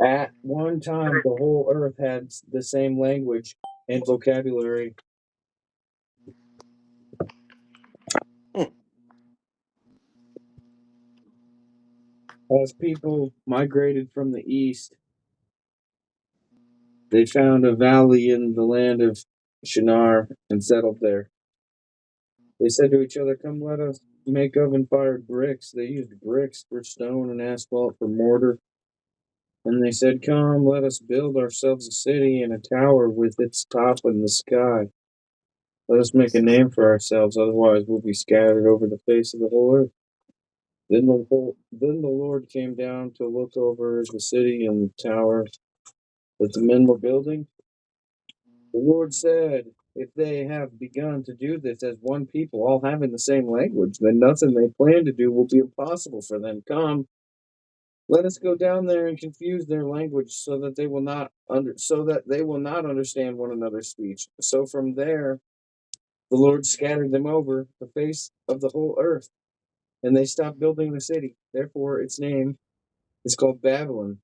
At one time, the whole earth had the same language and vocabulary. Hmm. As people migrated from the east, they found a valley in the land of Shinar and settled there. They said to each other, "Come, let us make oven-fired bricks." They used bricks for stone and asphalt for mortar. And they said, "Come, let us build ourselves a city and a tower with its top in the sky. Let us make a name for ourselves, otherwise we'll be scattered over the face of the whole earth." Then the Lord came down to look over the city and the tower that the men were building. The Lord said, "If they have begun to do this as one people, all having the same language, then nothing they plan to do will be impossible for them. Come, let us go down there and confuse their language so that they will not understand one another's speech." So from there the Lord scattered them over the face of the whole earth, and they stopped building the city. Therefore its name is called Babylon.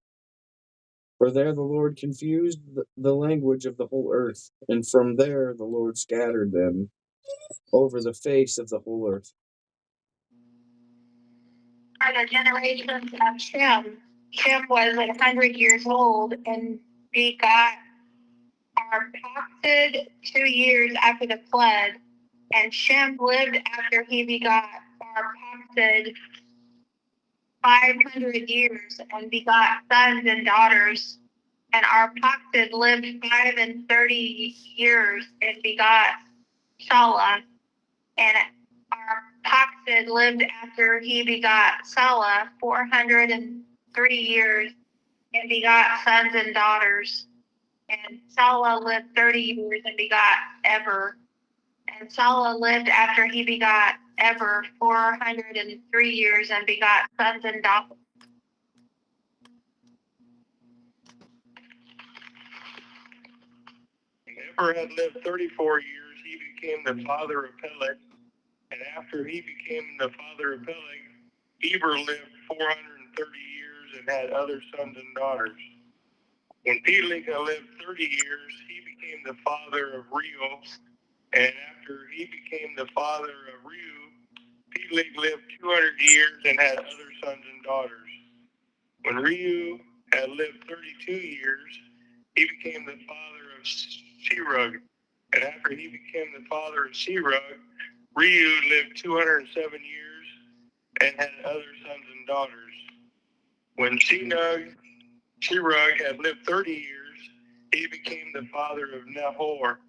For there the Lord confused the language of the whole earth, and from there the Lord scattered them over the face of the whole earth. Are the generations of Shem. Shem was 100 years old and begot Arphaxad 2 years after the flood. And Shem lived after he begot Arphaxad 500 years and begot sons and daughters. And Arphaxad lived 35 years and begot Salah. And Arphaxad lived after he begot Salah 403 years and begot sons and daughters. And Salah lived 30 years and begot Eber. And Salah lived after he begot Eber 403 years and begot sons and daughters. When Eber had lived 34 years, he became the father of Peleg. And after he became the father of Peleg, Eber lived 430 years and had other sons and daughters. When Peleg had lived 30 years, he became the father of Reu. And after he became the father of Reu, Peleg lived 200 years and had other sons and daughters. When Reu had lived 32 years, he became the father of Serug. And after he became the father of Serug, Reu lived 207 years and had other sons and daughters. When Serug had lived 30 years, he became the father of Nahor.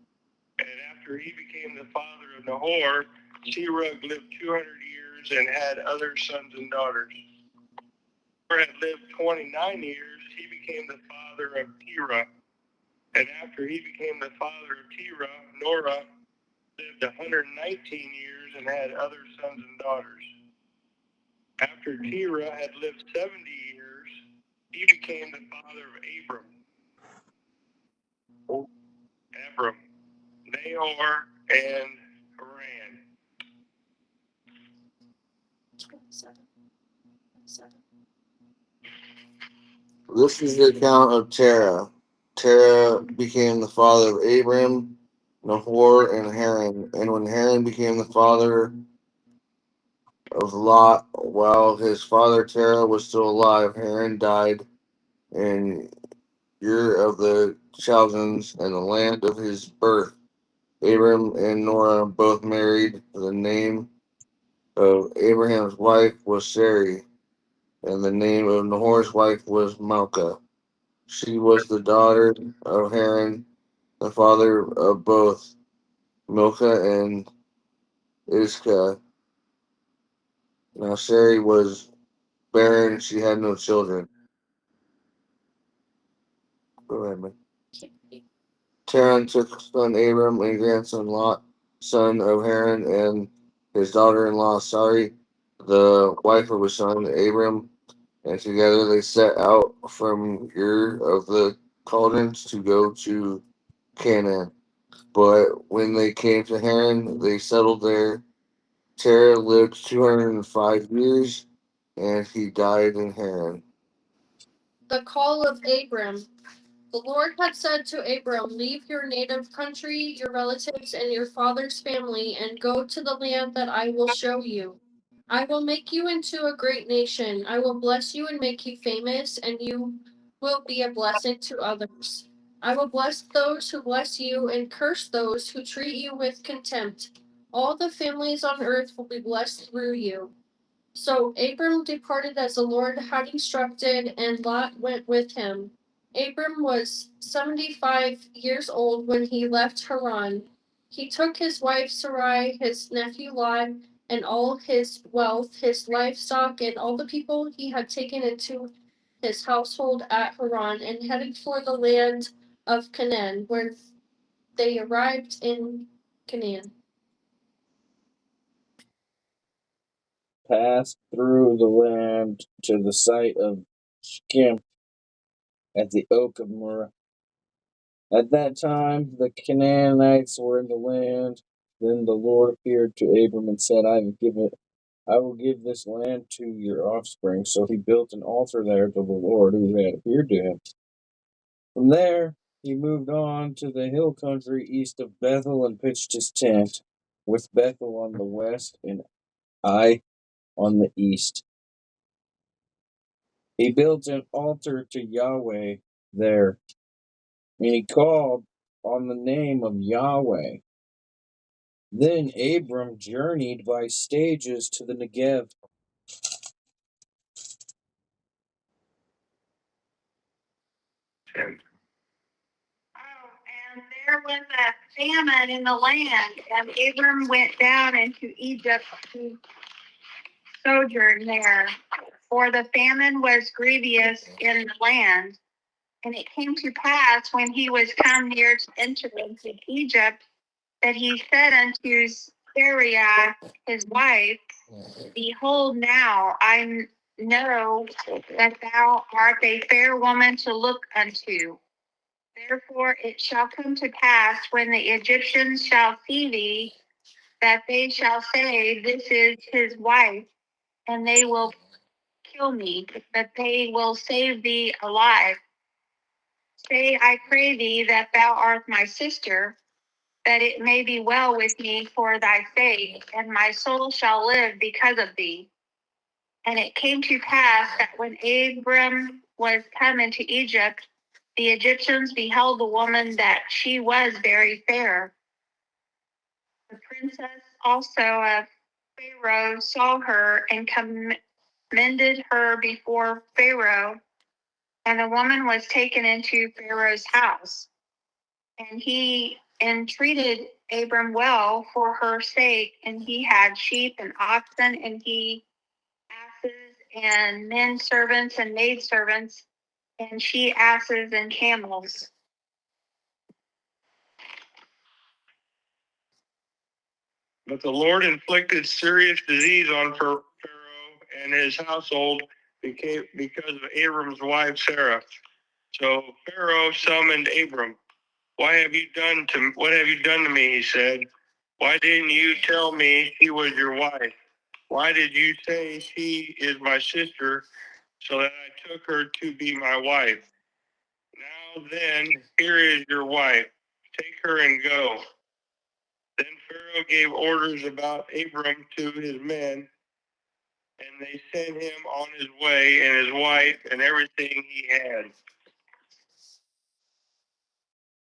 And after he became the father of Nahor, Serug lived 200 years and had other sons and daughters. Nahor had lived 29 years, he became the father of Terah. And after he became the father of Terah, Norah lived 119 years and had other sons and daughters. After Terah had lived 70 years, he became the father of Abram, Nahor, and Haran. This is the account of Terah. Terah became the father of Abram, Nahor, and Haran. And when Haran became the father of Lot, while his father Terah was still alive, Haran died in Ur of the Chaldeans and the land of his birth. Abram and Norah both married. The name of Abraham's wife was Sarai, and the name of Nahor's wife was Milcah. She was the daughter of Haran, the father of both Milcah and Iscah. Now Sarai was barren; she had no children. Go ahead, man. Terah took son Abram and grandson Lot, son of Haran, and his daughter-in-law Sarai, the wife of his son Abram, and together they set out from Ur of the Chaldeans to go to Canaan. But when they came to Haran, they settled there. Terah lived 205 years, and he died in Haran. The call of Abram. The Lord had said to Abram, "Leave your native country, your relatives, and your father's family, and go to the land that I will show you. I will make you into a great nation. I will bless you and make you famous, and you will be a blessing to others. I will bless those who bless you, and curse those who treat you with contempt. All the families on earth will be blessed through you." So Abram departed as the Lord had instructed, and Lot went with him. Abram was 75 years old when he left Haran. He took his wife Sarai, his nephew Lot, and all his wealth, his livestock, and all the people he had taken into his household at Haran, and headed for the land of Canaan, where they arrived in Canaan. Passed through the land to the site of Shechem at the oak of Moreh. At that time, the Canaanites were in the land. Then the Lord appeared to Abram and said, I will give this land to your offspring. So he built an altar there to the Lord who had appeared to him. From there, he moved on to the hill country east of Bethel and pitched his tent, with Bethel on the west and Ai on the east. He built an altar to Yahweh there, and he called on the name of Yahweh. Then Abram journeyed by stages to the Negev. And there was a famine in the land, and Abram went down into Egypt to sojourn there. For the famine was grievous in the land. And it came to pass, when he was come near to enter into Egypt, that he said unto Sarai his wife, "Behold, now I know that thou art a fair woman to look unto. Therefore it shall come to pass, when the Egyptians shall see thee, that they shall say, This is his wife, and they will kill me, but they will save thee alive. Say, I pray thee, that thou art my sister, that it may be well with me for thy sake, and my soul shall live because of thee." And it came to pass that when Abram was come into Egypt, the Egyptians beheld the woman, that she was very fair. The princess also of Pharaoh saw her, and commended her before Pharaoh. And the woman was taken into Pharaoh's house. And he entreated Abram well for her sake, and he had sheep and oxen, and he asses and men servants and maid servants, and she asses and camels. But the Lord inflicted serious disease on Pharaoh and his household because of Abram's wife Sarah. So Pharaoh summoned Abram. What have you done to me? He said. Why didn't you tell me she was your wife? Why did you say she is my sister, so that I took her to be my wife? Now then, here is your wife. Take her and go. Then Pharaoh gave orders about Abram to his men, and they sent him on his way, and his wife, and everything he had.